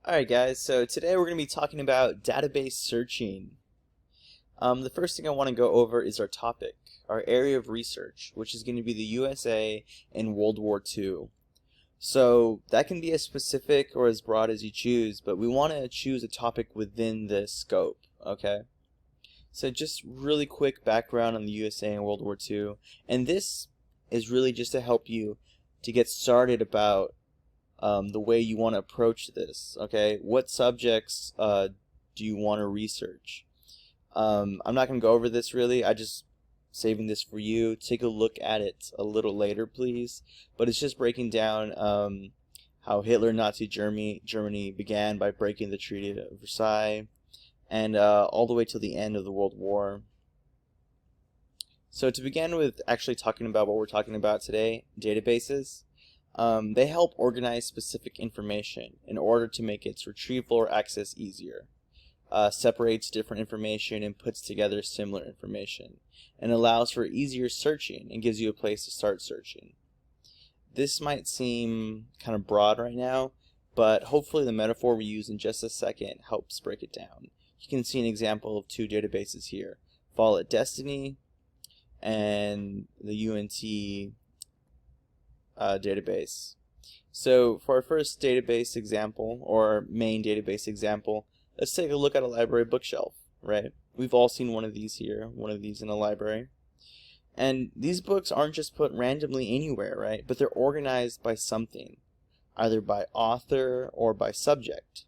Alright guys, so today we're going to be talking about database searching. The first thing I want to go over is our topic, our area of research, which is going to be the USA and World War II. So that can be as specific or as broad as you choose, but we want to choose a topic within this scope, okay? So just really quick background on the USA and World War II, and this is really just to help you to get started about the way you want to approach this, okay? What subjects do you want to research? I'm not going to go over this really. I just saving this for you. Take a look at it a little later, please. But it's just breaking down how Hitler and Nazi Germany began by breaking the Treaty of Versailles, and all the way till the end of the World War. So to begin with actually talking about what we're talking about today, databases. They help organize specific information in order to make its retrieval or access easier. Separates different information and puts together similar information, and allows for easier searching and gives you a place to start searching. This might seem kind of broad right now, but hopefully the metaphor we use in just a second helps break it down. You can see an example of two databases here, Follett Destiny and the UNT database. So for our first database example, or main database example, let's take a look at a library bookshelf, right? We've all seen one of these here, one of these in a library. And these books aren't just put randomly anywhere, right? But they're organized by something, either by author or by subject.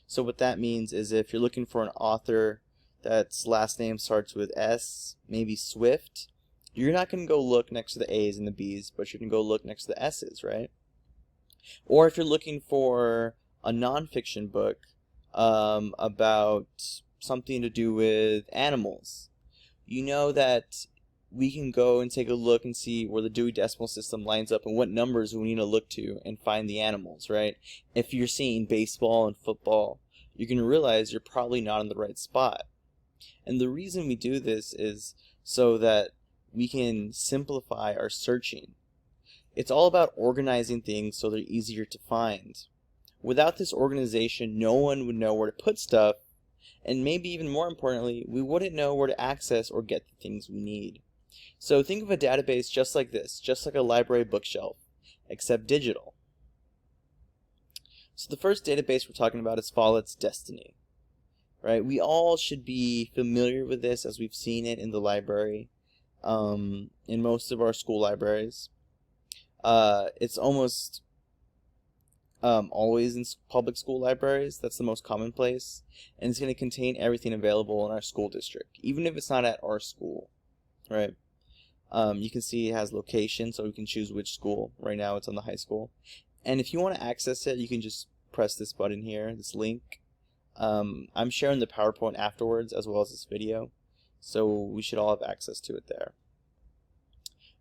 So what that means is if you're looking for an author that's last name starts with S, maybe Swift, you're not going to go look next to the A's and the B's, but you're going to go look next to the S's, right? Or if you're looking for a nonfiction book about something to do with animals, you know that we can go and take a look and see where the Dewey Decimal System lines up and what numbers we need to look to and find the animals, right? If you're seeing baseball and football, you're going to realize you're probably not in the right spot. And the reason we do this is so that we can simplify our searching. It's all about organizing things so they're easier to find. Without this organization, no one would know where to put stuff, and maybe even more importantly, we wouldn't know where to access or get the things we need. So think of a database just like this, just like a library bookshelf, except digital. So the first database we're talking about is Follett's Destiny, right? We all should be familiar with this as we've seen it in the library. In most of our school libraries. It's almost always in public school libraries. That's the most common place. And it's going to contain everything available in our school district, even if it's not at our school, right? You can see it has location, so we can choose which school. Right now it's on the high school. And if you want to access it, you can just press this button here, this link. I'm sharing the PowerPoint afterwards as well as this video. So we should all have access to it there.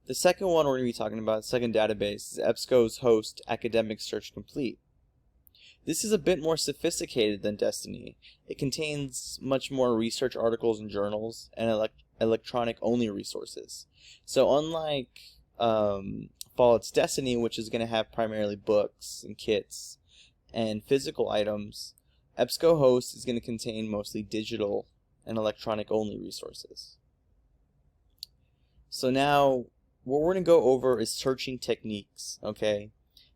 The second one we're going to be talking about, the second database, is EBSCO's host Academic Search Complete. This is a bit more sophisticated than Destiny. It contains much more research articles and journals and electronic-only resources. So unlike Follett's Destiny, which is going to have primarily books and kits and physical items, EBSCO host is going to contain mostly digital and electronic-only resources. So now, what we're going to go over is searching techniques, okay?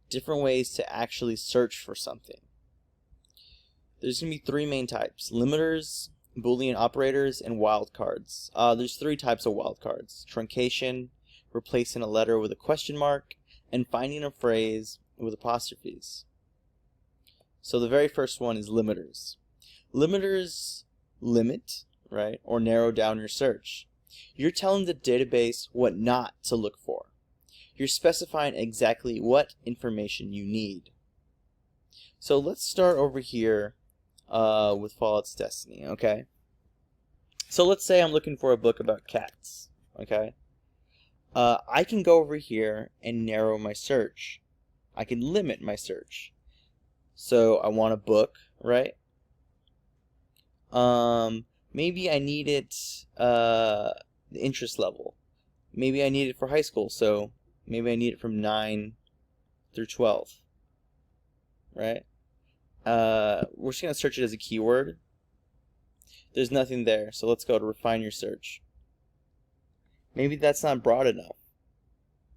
Different ways to actually search for something. There's going to be three main types: limiters, Boolean operators, and wildcards. There's three types of wildcards: truncation, replacing a letter with a question mark, and finding a phrase with apostrophes. So the very first one is limiters. Limiters limit, right, or narrow down your search. You're telling the database what not to look for. You're specifying exactly what information you need. So let's start over here with Follett's Destiny, okay? So let's say I'm looking for a book about cats, okay? I can go over here and narrow my search. I can limit my search. So I want a book, right? Maybe I need it, the interest level. Maybe I need it for high school, so maybe I need it from 9 through 12, right? we're just going to search it as a keyword. There's nothing there, so let's go to refine your search. Maybe that's not broad enough.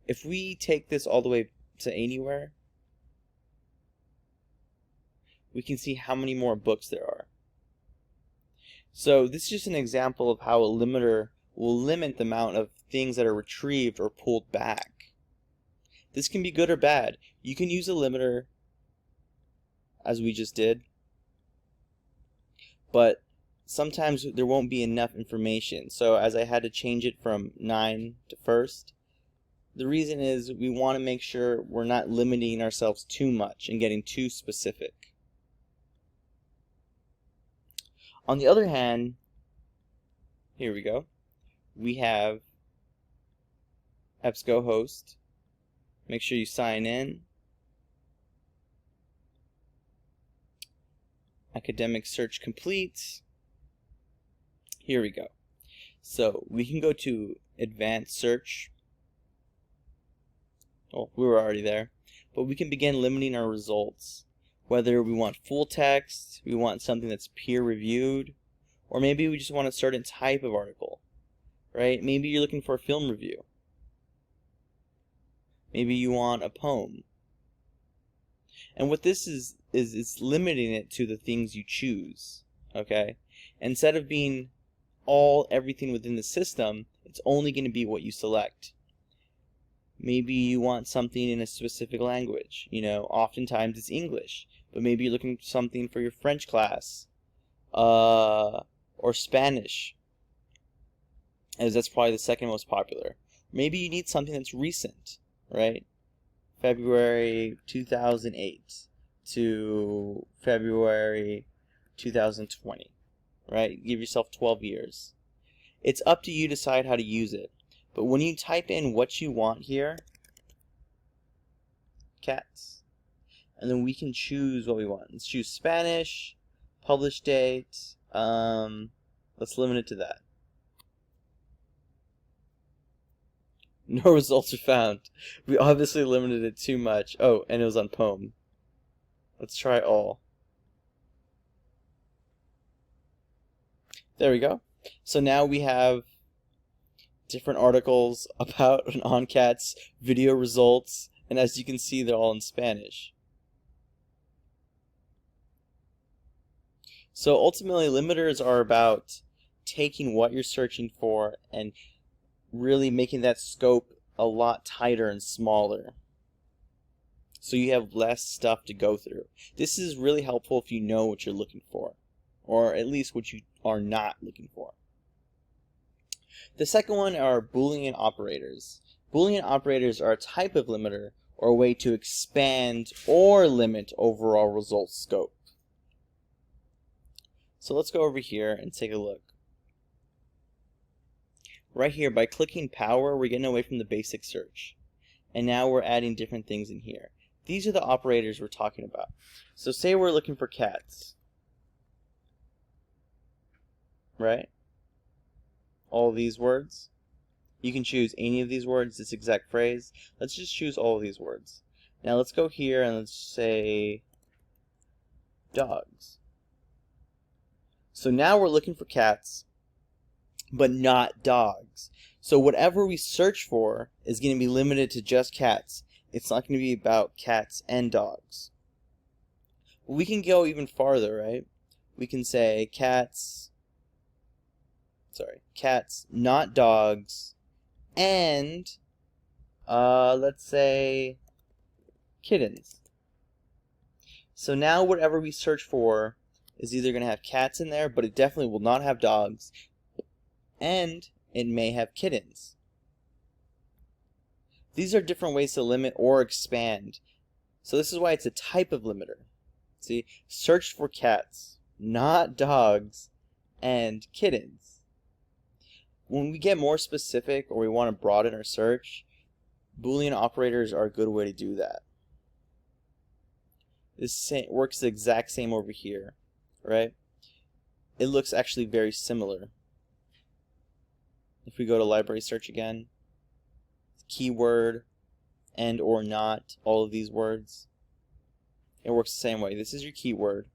If we take this all the way to anywhere, we can see how many more books there are. So this is just an example of how a limiter will limit the amount of things that are retrieved or pulled back. This can be good or bad. You can use a limiter as we just did, but sometimes there won't be enough information. So as I had to change it from 9 to first, the reason is we want to make sure we're not limiting ourselves too much and getting too specific. On the other hand, here we go. We have EBSCOhost. Make sure you sign in. Academic search complete. Here we go. So we can go to advanced search. Oh, we were already there. But we can begin limiting our results. Whether we want full text, we want something that's peer reviewed, or maybe we just want a certain type of article, right? Maybe you're looking for a film review. Maybe you want a poem. And what this is it's limiting it to the things you choose, okay? Instead of being everything within the system, it's only going to be what you select. Maybe you want something in a specific language. You know, oftentimes it's English, but maybe you're looking for something for your French class, or Spanish, as that's probably the second most popular. Maybe you need something that's recent, right? February 2008 to February 2020, right? Give yourself 12 years. It's up to you to decide how to use it. But when you type in what you want here, cats, and then we can choose what we want. Let's choose Spanish, publish date, let's limit it to that. No results are found. We obviously limited it too much. Oh, and it was on poem. Let's try all. There we go. So now we have different articles about an OnCats, video results, and as you can see, they're all in Spanish. So ultimately, limiters are about taking what you're searching for and really making that scope a lot tighter and smaller, so you have less stuff to go through. This is really helpful if you know what you're looking for, or at least what you are not looking for. The second one are Boolean operators. Boolean operators are a type of limiter or a way to expand or limit overall result scope. So let's go over here and take a look. Right here, by clicking power, we're getting away from the basic search. And now we're adding different things in here. These are the operators we're talking about. So say we're looking for cats, right? All these words. You can choose any of these words, this exact phrase. Let's just choose all of these words. Now let's go here and let's say dogs. So now we're looking for cats, but not dogs. So whatever we search for is going to be limited to just cats. It's not going to be about cats and dogs. We can go even farther, right? We can say cats, not dogs, and let's say kittens. So now whatever we search for is either going to have cats in there, but it definitely will not have dogs, and it may have kittens. These are different ways to limit or expand. So this is why it's a type of limiter. See, search for cats, not dogs, and kittens. When we get more specific or we want to broaden our search, Boolean operators are a good way to do that. This works the exact same over here, right? It looks actually very similar. If we go to library search again, keyword, and or not, all of these words. it works the same way. This is your keyword,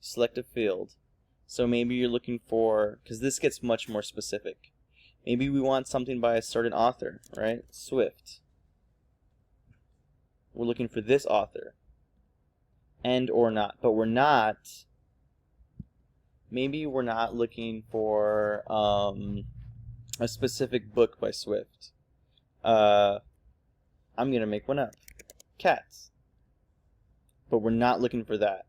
select a field. So maybe you're looking for, because this gets much more specific. Maybe we want something by a certain author, right? Swift. We're looking for this author. And or not. But we're not, maybe we're not looking for a specific book by Swift. I'm going to make one up. Cats. But we're not looking for that.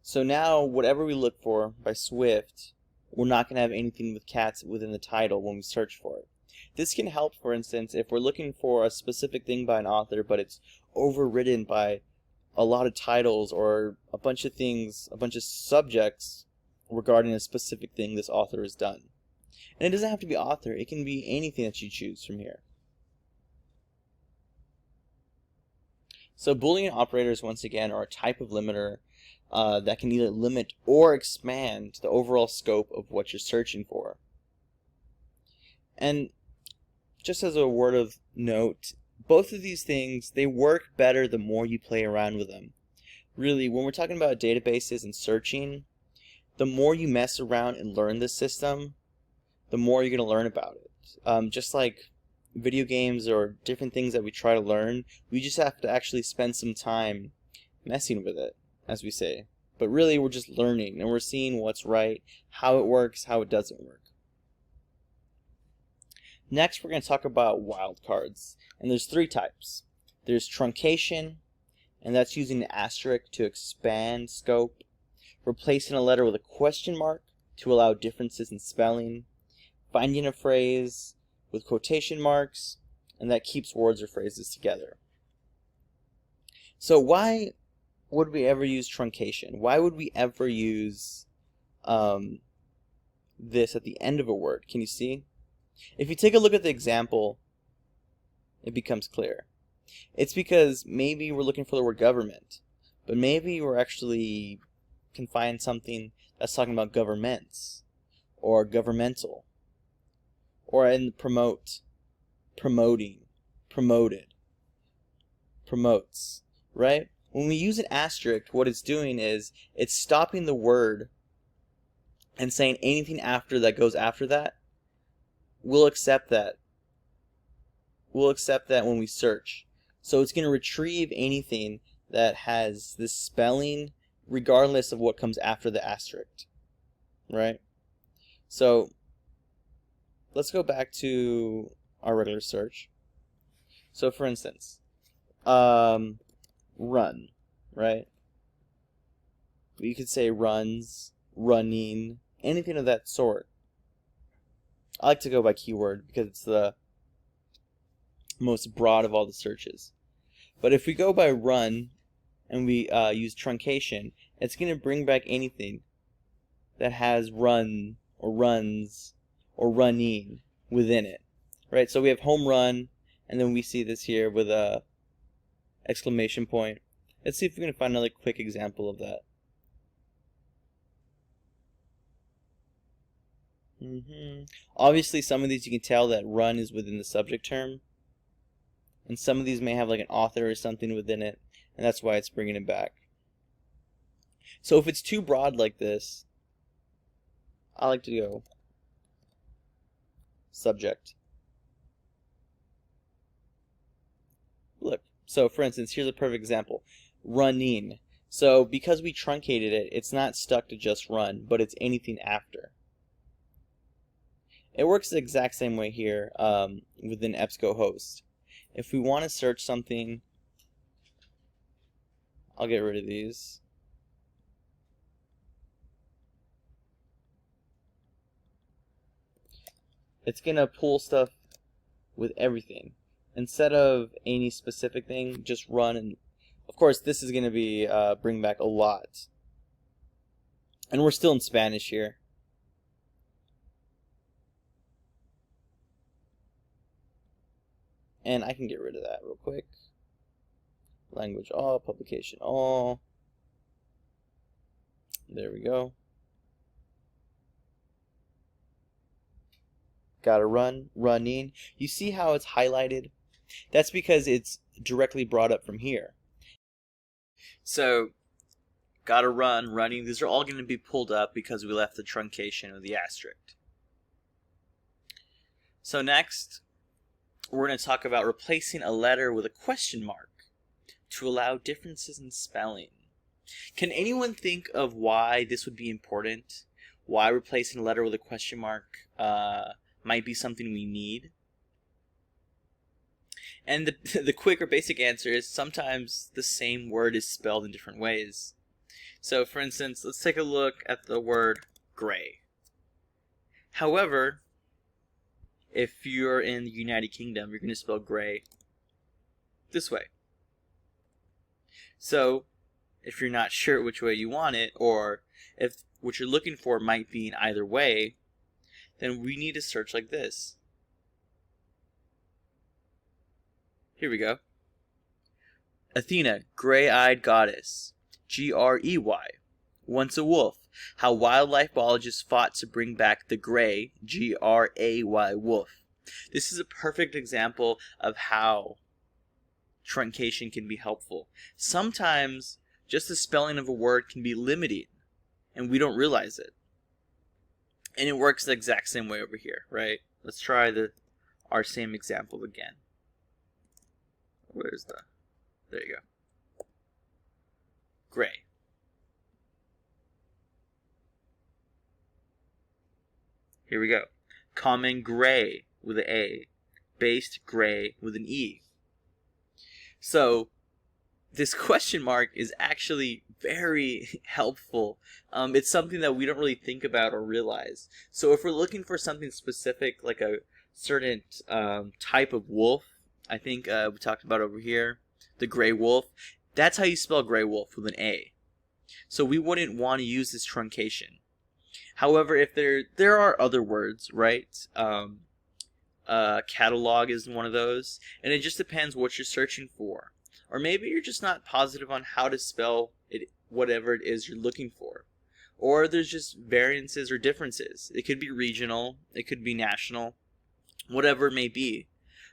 So now, whatever we look for by Swift, we're not going to have anything with cats within the title when we search for it. This can help, for instance, if we're looking for a specific thing by an author, but it's overridden by a lot of titles or a bunch of things, a bunch of subjects regarding a specific thing this author has done. And it doesn't have to be author, it can be anything that you choose from here. So Boolean operators, once again, are a type of limiter that can either limit or expand the overall scope of what you're searching for. And just as a word of note, both of these things, they work better the more you play around with them. Really, when we're talking about databases and searching, the more you mess around and learn the system, the more you're going to learn about it. Just like video games or different things that we try to learn, we just have to actually spend some time messing with it, as we say. But really, we're just learning, and we're seeing what's right, how it works, how it doesn't work. Next, we're going to talk about wildcards. And there's three types. There's truncation, and that's using an asterisk to expand scope. Replacing a letter with a question mark to allow differences in spelling. Finding a phrase with quotation marks, and that keeps words or phrases together. So why would we ever use truncation? Why would we ever use this at the end of a word? Can you see? If you take a look at the example, it becomes clear. It's because maybe we're looking for the word government, but maybe we're actually can find something that's talking about governments, or governmental, or in promote, promoting, promoted, promotes, right? When we use an asterisk, what it's doing is it's stopping the word and saying anything after that goes after that. We'll accept that. We'll accept that when we search. So it's going to retrieve anything that has this spelling regardless of what comes after the asterisk, right? So let's go back to our regular search. So for instance, run, right? You could say runs, running, anything of that sort. I like to go by keyword because it's the most broad of all the searches. But if we go by run and we use truncation, it's going to bring back anything that has run or runs or running within it, right? So we have home run, and then we see this here with a exclamation point. Let's see if we can find another quick example of that. Obviously, some of these you can tell that run is within the subject term, and some of these may have like an author or something within it, and that's why it's bringing it back. So if it's too broad like this, I like to go subject. Look, so for instance, here's a perfect example. Running. So because we truncated it, it's not stuck to just run, but it's anything after. It works the exact same way here within EBSCOhost. If we want to search something, I'll get rid of these. It's going to pull stuff with everything. Instead of any specific thing, just run. And of course, this is going to be bring back a lot. And we're still in Spanish here. And I can get rid of that real quick. Language all, publication all. There we go. Gotta run, running. You see how it's highlighted? That's because it's directly brought up from here. So, gotta running, these are all going to be pulled up because we left the truncation of the asterisk. So next, we're going to talk about replacing a letter with a question mark to allow differences in spelling. Can anyone think of why this would be important? Why replacing a letter with a question mark might be something we need? And the quick or basic answer is sometimes the same word is spelled in different ways. So for instance, let's take a look at the word gray. However, if you're in the United Kingdom, you're going to spell gray this way. So if you're not sure which way you want it, or if what you're looking for might be in either way, then we need to search like this. Here we go. Athena, gray-eyed goddess. G-R-E-Y. Once a wolf. How wildlife biologists fought to bring back the gray, G-R-A-Y, wolf. This is a perfect example of how truncation can be helpful. Sometimes just the spelling of a word can be limiting, and we don't realize it. And it works the exact same way over here, right? Let's try our same example again. Where's there you go. Gray. Here we go. Common gray with an A. Based gray with an E. So this question mark is actually very helpful. It's something that we don't really think about or realize. So if we're looking for something specific, like a certain type of wolf, I think we talked about over here, the gray wolf, that's how you spell gray wolf, with an A. So we wouldn't want to use this truncation. However, if there are other words, right? Catalog is one of those, and it just depends what you're searching for. Or maybe you're just not positive on how to spell it, whatever it is you're looking for. Or there's just variances or differences. It could be regional, it could be national, whatever it may be.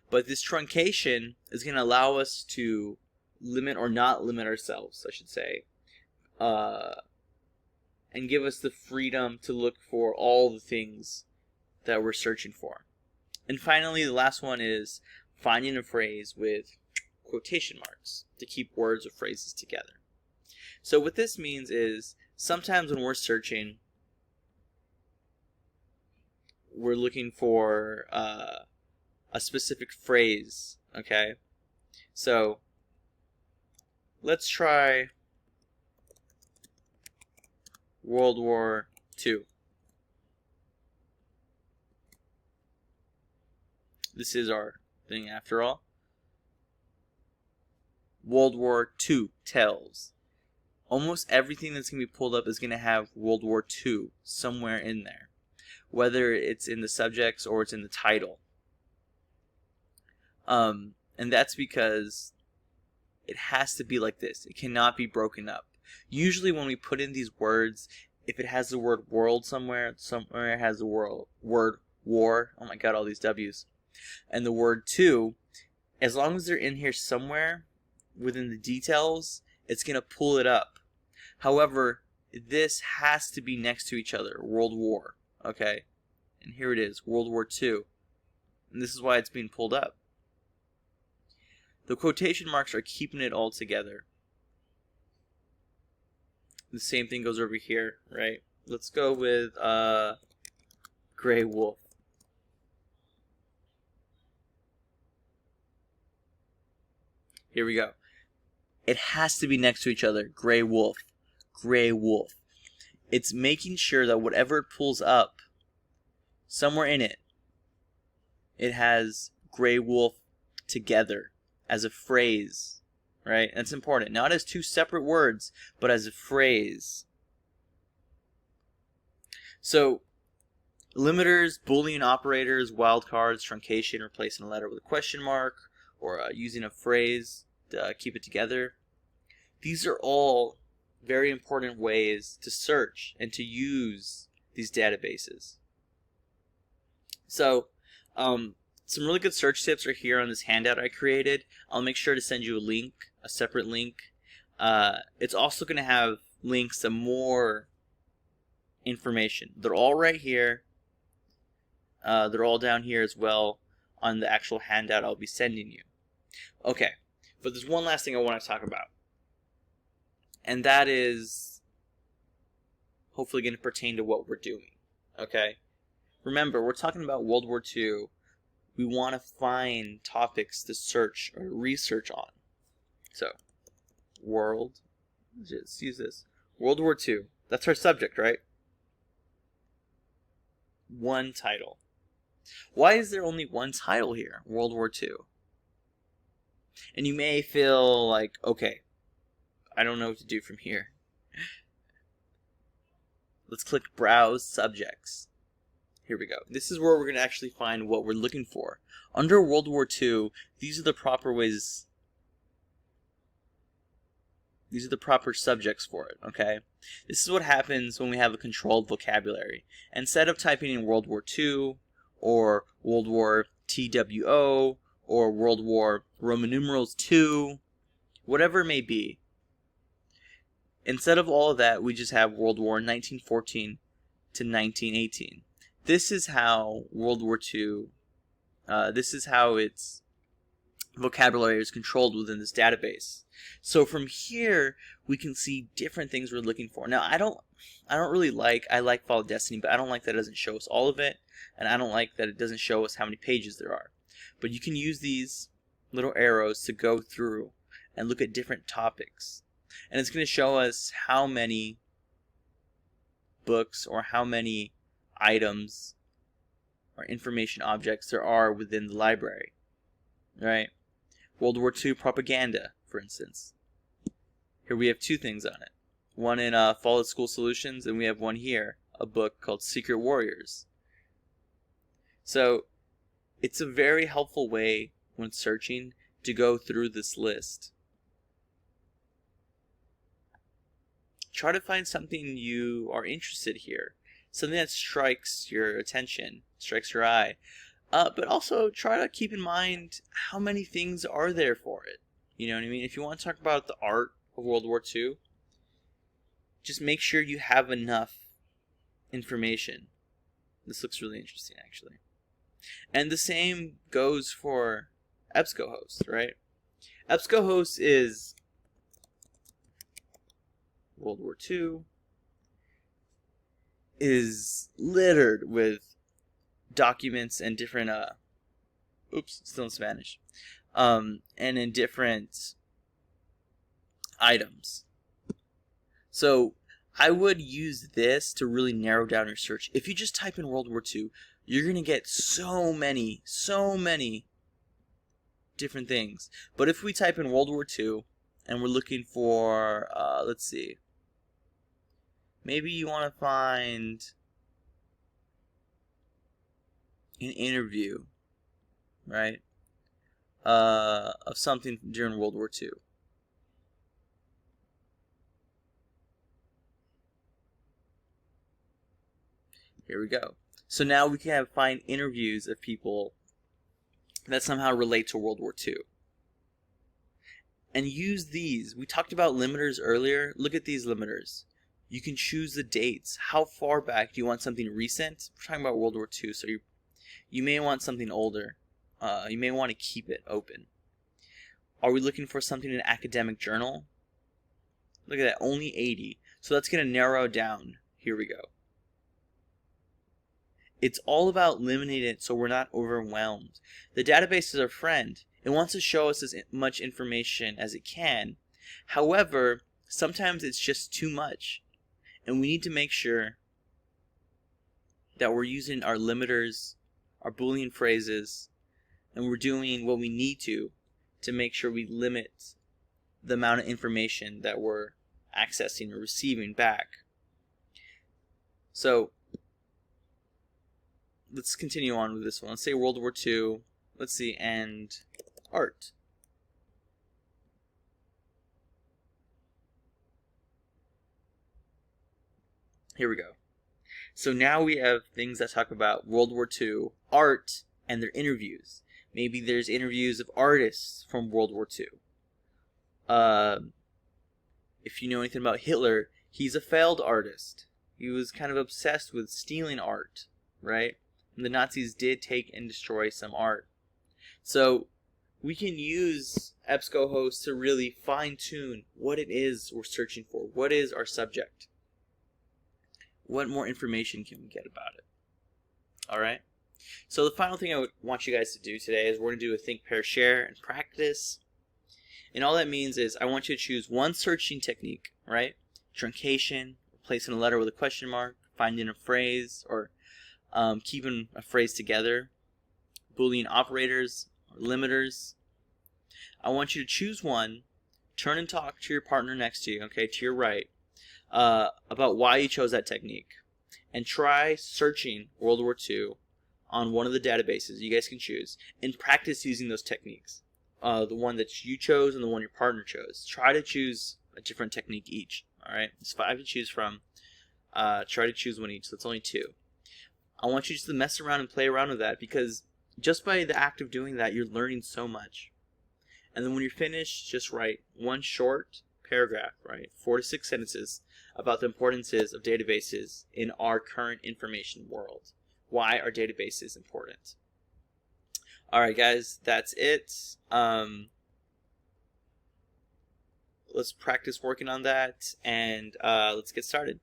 But this truncation is going to allow us to limit or not limit ourselves, I should say, and give us the freedom to look for all the things that we're searching for. And finally, the last one is finding a phrase with quotation marks to keep words or phrases together. So what this means is sometimes when we're searching, we're looking for a specific phrase, okay? So let's try World War II. This is our thing after all. World War II tells. Almost everything that's going to be pulled up is going to have World War II somewhere in there, whether it's in the subjects or it's in the title. And that's because it has to be like this. It cannot be broken up. Usually when we put in these words, if it has the word world somewhere it has the word war. Oh my god, all these W's. And the word to, as long as they're in here somewhere within the details, it's going to pull it up. However, this has to be next to each other. World War. Okay? And here it is. World War II. And this is why it's being pulled up. The quotation marks are keeping it all together. The same thing goes over here, right? Let's go with gray wolf. Here we go. It has to be next to each other. Gray wolf. Gray wolf. It's making sure that whatever it pulls up, somewhere in it, it has gray wolf together as a phrase, right? That's important. Not as two separate words, but as a phrase. So, limiters, Boolean operators, wildcards, truncation, replacing a letter with a question mark, or using a phrase to keep it together. These are all very important ways to search and to use these databases. So, some really good search tips are here on this handout I created. I'll make sure to send you a link, a separate link. It's also going to have links to more information. They're all right here. They're all down here as well on the actual handout I'll be sending you. Okay, but there's one last thing I want to talk about. And that is hopefully going to pertain to what we're doing. Okay? Remember, we're talking about World War II. We want to find topics to search or research on. So, let's use this. World War II. That's our subject, right? One title. Why is there only one title here? World War II. And you may feel like, okay, I don't know what to do from here. Let's click Browse Subjects. Here we go. This is where we're going to actually find what we're looking for. Under World War II, these are the proper ways. These are the proper subjects for it, okay? This is what happens when we have a controlled vocabulary. Instead of typing in World War II, or World War TWO, or World War Roman numerals 2, whatever it may be, instead of all of that, we just have World War 1914 to 1918. This is how World War II, this is how its vocabulary is controlled within this database. So from here, we can see different things we're looking for. Now, I like Follow Destiny, but I don't like that it doesn't show us all of it, and I don't like that it doesn't show us how many pages there are. But you can use these little arrows to go through and look at different topics. And it's going to show us how many books or how many items or information objects there are within the library, right? World War II propaganda, for instance. Here we have two things on it. One in Fallout School Solutions, and we have one here, a book called Secret Warriors. So it's a very helpful way when searching to go through this list. Try to find something you are interested here. Something that strikes your attention, strikes your eye. But also try to keep in mind how many things are there for it. You know what I mean? If you want to talk about the art of World War II, just make sure you have enough information. This looks really interesting, actually. And the same goes for EBSCOhost, right? EBSCOhost is World War II, is littered with documents and different still in Spanish, and in different items. So I would use this to really narrow down your search. If you just type in World War II, you're gonna get so many different things. But if we type in World War II and we're looking for let's see, maybe you want to find an interview, right, of something during World War II. Here we go. So now we can find interviews of people that somehow relate to World War II. And use these. We talked about limiters earlier. Look at these limiters. You can choose the dates. How far back? Do you want something recent? We're talking about World War II, so you may want something older. You may want to keep it open. Are we looking for something in an academic journal? Look at that, only 80. So that's going to narrow down. Here we go. It's all about limiting it so we're not overwhelmed. The database is our friend. It wants to show us as much information as it can. However, sometimes it's just too much. And we need to make sure that we're using our limiters, our Boolean phrases, and we're doing what we need to make sure we limit the amount of information that we're accessing or receiving back. So let's continue on with this one. Let's say World War II. Let's see, and art. Here we go. So now we have things that talk about World War II, art, and their interviews. Maybe there's interviews of artists from World War II. If you know anything about Hitler, he's a failed artist. He was kind of obsessed with stealing art, right? And the Nazis did take and destroy some art. So we can use EBSCOhost to really fine-tune what it is we're searching for. What is our subject? What more information can we get about it? Alright? So the final thing I would want you guys to do today is we're going to do a think, pair, share, and practice. And all that means is I want you to choose one searching technique, right? Truncation, replacing a letter with a question mark, finding a phrase, or keeping a phrase together, Boolean operators, or limiters. I want you to choose one, turn and talk to your partner next to you, okay, to your right, about why you chose that technique. And try searching World War II on one of the databases you guys can choose and practice using those techniques. The one that you chose and the one your partner chose. Try to choose a different technique each. Alright, there's 5 to choose from. Try to choose one each, so it's only 2. I want you just to mess around and play around with that, because just by the act of doing that, you're learning so much. And then when you're finished, just write one short paragraph, right? 4 to 6 sentences about the importances of databases in our current information world. Why are databases important? Alright guys, that's it. Let's practice working on that, and let's get started.